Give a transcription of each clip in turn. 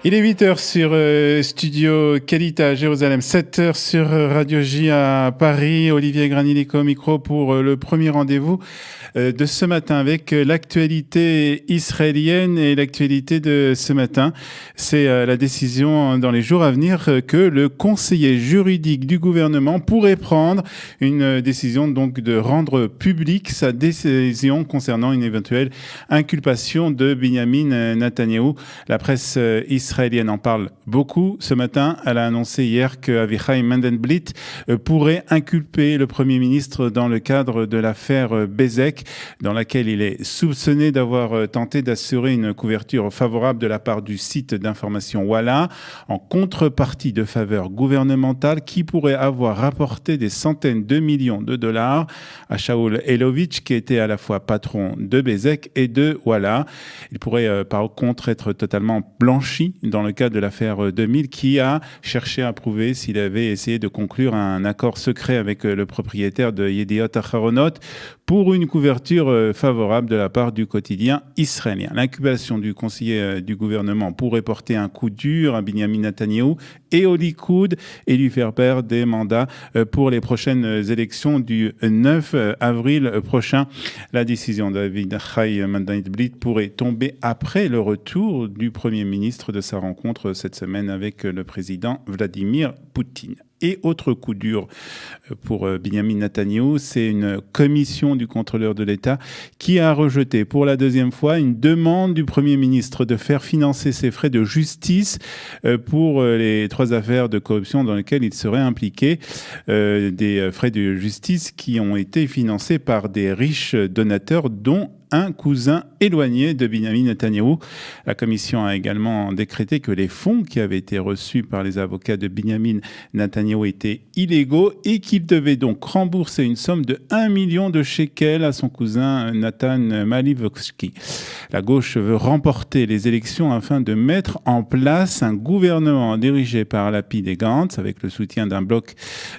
Il est 8h sur Studio Qualita à Jérusalem, 7h sur Radio J à Paris. Olivier Granilico au micro pour le premier rendez-vous de ce matin avec l'actualité israélienne. Et l'actualité de ce matin, c'est la décision dans les jours à venir que le conseiller juridique du gouvernement pourrait prendre une décision donc de rendre publique sa décision concernant une éventuelle inculpation de Binyamin Netanyahou. La presse israélienne en parle beaucoup ce matin. Elle a annoncé hier que Avichai Mandelblit pourrait inculper le Premier ministre dans le cadre de l'affaire Bezek, dans laquelle il est soupçonné d'avoir tenté d'assurer une couverture favorable de la part du site d'information Walla, en contrepartie de faveurs gouvernementales qui pourraient avoir rapporté des centaines de millions de dollars à Shaul Elovitch, qui était à la fois patron de Bezek et de Walla. Il pourrait par contre être totalement blanchi dans le cadre de l'affaire 2000, qui a cherché à prouver s'il avait essayé de conclure un accord secret avec le propriétaire de Yediot Aharonot pour une couverture favorable de la part du quotidien israélien. L'incubation du conseiller du gouvernement pourrait porter un coup dur à Binyamin Netanyahou et au Likoud et lui faire perdre des mandats pour les prochaines élections du 9 avril prochain. La décision d'Avichai Mandelblit pourrait tomber après le retour du Premier ministre de sa rencontre cette semaine avec le président Vladimir Poutine. Et autre coup dur pour Binyamin Netanyahou, c'est une commission du contrôleur de l'État qui a rejeté pour la deuxième fois une demande du Premier ministre de faire financer ses frais de justice pour les 3 affaires de corruption dans lesquelles il serait impliqué. Des frais de justice qui ont été financés par des riches donateurs, dont un cousin éloigné de Binyamin Netanyahou. La commission a également décrété que les fonds qui avaient été reçus par les avocats de Binyamin Netanyahou étaient illégaux et qu'il devait donc rembourser une somme de 1 million de shekels à son cousin Nathan Malivovski. La gauche veut remporter les élections afin de mettre en place un gouvernement dirigé par Lapid et Gantz avec le soutien d'un bloc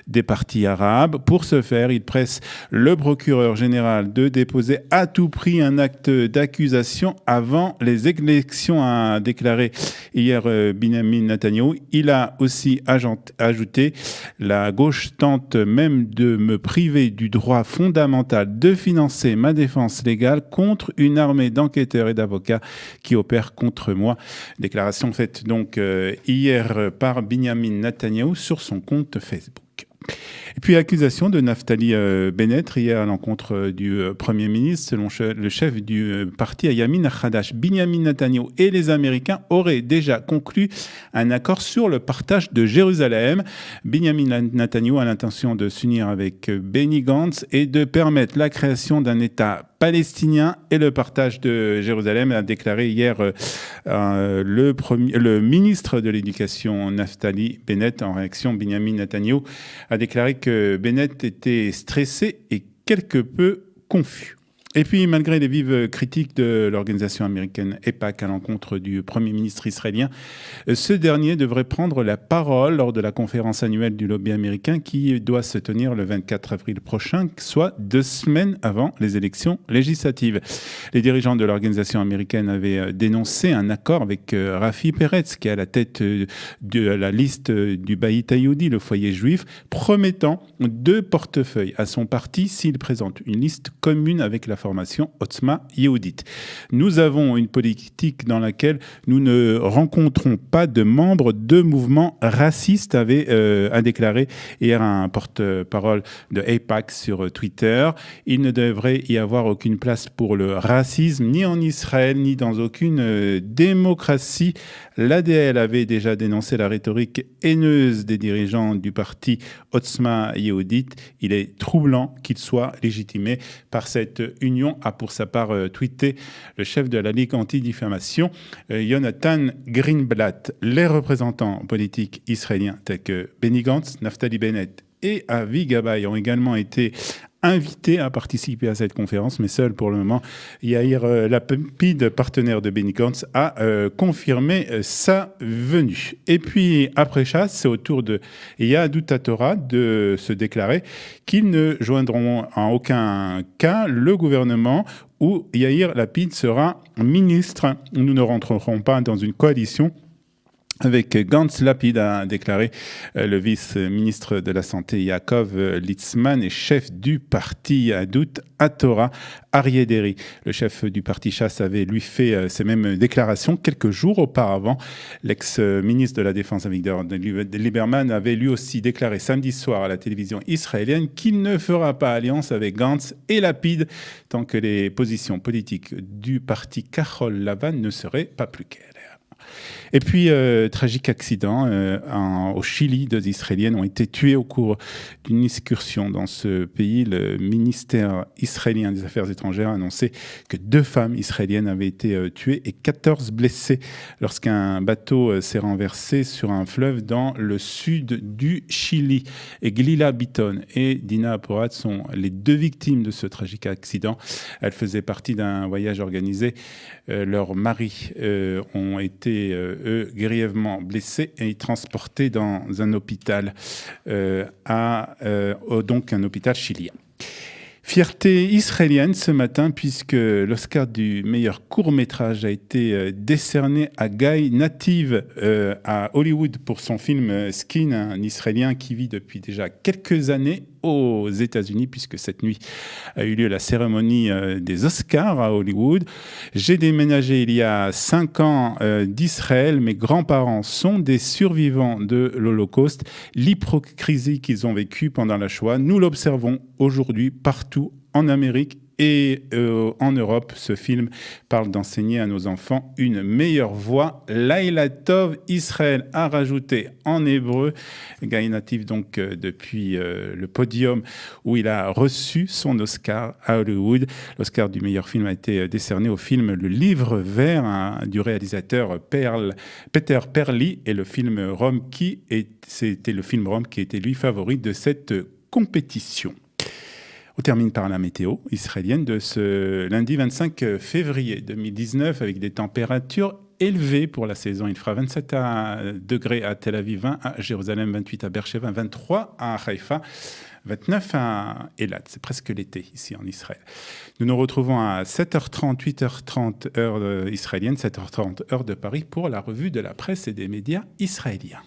des partis arabes. Pour ce faire, il presse le procureur général de déposer à tout prix un acte d'accusation avant les élections, a déclaré hier Binyamin Netanyahou. Il a aussi ajouté: la gauche tente même de me priver du droit fondamental de financer ma défense légale contre une armée d'enquêteurs et d'avocats qui opèrent contre moi. Déclaration faite donc hier par Binyamin Netanyahou sur son compte Facebook. Et puis, accusation de Naftali Bennett hier à l'encontre du Premier ministre. Selon le chef du parti Yamin Hadash, Binyamin Netanyahou et les Américains auraient déjà conclu un accord sur le partage de Jérusalem. Binyamin Netanyahou a l'intention de s'unir avec Benny Gantz et de permettre la création d'un État palestinien et le partage de Jérusalem, a déclaré hier le ministre de l'Éducation Naftali Bennett. En réaction, Binyamin Netanyahou a déclaré que Bennett était stressé et quelque peu confus. Et puis, malgré les vives critiques de l'organisation américaine EIPAC à l'encontre du Premier ministre israélien, ce dernier devrait prendre la parole lors de la conférence annuelle du lobby américain qui doit se tenir le 24 avril prochain, soit 2 semaines avant les élections législatives. Les dirigeants de l'organisation américaine avaient dénoncé un accord avec Rafi Peretz, qui est à la tête de la liste du Bayit Hayoudi, le foyer juif, promettant 2 portefeuilles à son parti s'il présente une liste commune avec la formation Otzma Yehudit. Nous avons une politique dans laquelle nous ne rencontrons pas de membres de mouvements racistes, a déclaré hier un porte-parole de EIPAC sur Twitter. Il ne devrait y avoir aucune place pour le racisme, ni en Israël, ni dans aucune démocratie. L'ADL avait déjà dénoncé la rhétorique haineuse des dirigeants du parti Otzma Yehudit. Il est troublant qu'il soit légitimé par cette union, a pour sa part tweeté le chef de la Ligue anti-diffamation, Jonathan Greenblatt. Les représentants politiques israéliens tels que Benny Gantz, Naftali Bennett et Avi Gabay ont également été invités à participer à cette conférence, mais seul pour le moment. Yair Lapid, partenaire de Benny Gantz, a confirmé sa venue. Et puis, après chasse, c'est au tour de Yahadut Torah de se déclarer qu'ils ne joindront en aucun cas le gouvernement où Yair Lapid sera ministre. Nous ne rentrerons pas dans une coalition avec Gantz. Lapid, a déclaré le vice-ministre de la Santé Yaakov Litzman et chef du parti Yahadut Hatorah Aryeh Deri. Le chef du parti Chasse avait lui fait ces mêmes déclarations quelques jours auparavant. L'ex-ministre de la Défense Avigdor Lieberman avait lui aussi déclaré samedi soir à la télévision israélienne qu'il ne fera pas alliance avec Gantz et Lapid tant que les positions politiques du parti Kahol Lavan ne seraient pas plus claires. Et puis, tragique accident au Chili, 2 Israéliennes ont été tuées au cours d'une excursion dans ce pays. Le ministère israélien des Affaires étrangères a annoncé que 2 femmes israéliennes avaient été tuées et 14 blessées lorsqu'un bateau s'est renversé sur un fleuve dans le sud du Chili. Et Glila Bitton et Dina Porat sont les 2 victimes de ce tragique accident. Elles faisaient partie d'un voyage organisé. Leurs maris ont été grièvement blessés et transportés dans un hôpital, donc un hôpital chilien. Fierté israélienne ce matin puisque l'Oscar du meilleur court-métrage a été décerné à Guy Native à Hollywood pour son film Skin, un Israélien qui vit depuis déjà quelques années aux États-Unis puisque cette nuit a eu lieu la cérémonie des Oscars à Hollywood. J'ai déménagé il y a 5 ans d'Israël. Mes grands-parents sont des survivants de l'Holocauste. L'hypocrisie qu'ils ont vécue pendant la Shoah, nous l'observons aujourd'hui partout en Amérique et en Europe. Ce film parle d'enseigner à nos enfants une meilleure voie. Laila Tov, Israël a rajouté en hébreu. Guy Native, donc, depuis le podium où il a reçu son Oscar à Hollywood. L'Oscar du meilleur film a été décerné au film Le Livre Vert du réalisateur Peter Perli et le film Rome c'était le film Rome qui était lui favori de cette compétition. On termine par la météo israélienne de ce lundi 25 février 2019 avec des températures élevées pour la saison. Il fera 27 degrés à Tel Aviv, 20 à Jérusalem, 28 à Beersheva, 23 à Haïfa, 29 à Eilat. C'est presque l'été ici en Israël. Nous nous retrouvons à 7h30, 8h30 heure israélienne, 7h30 heure de Paris pour la revue de la presse et des médias israéliens.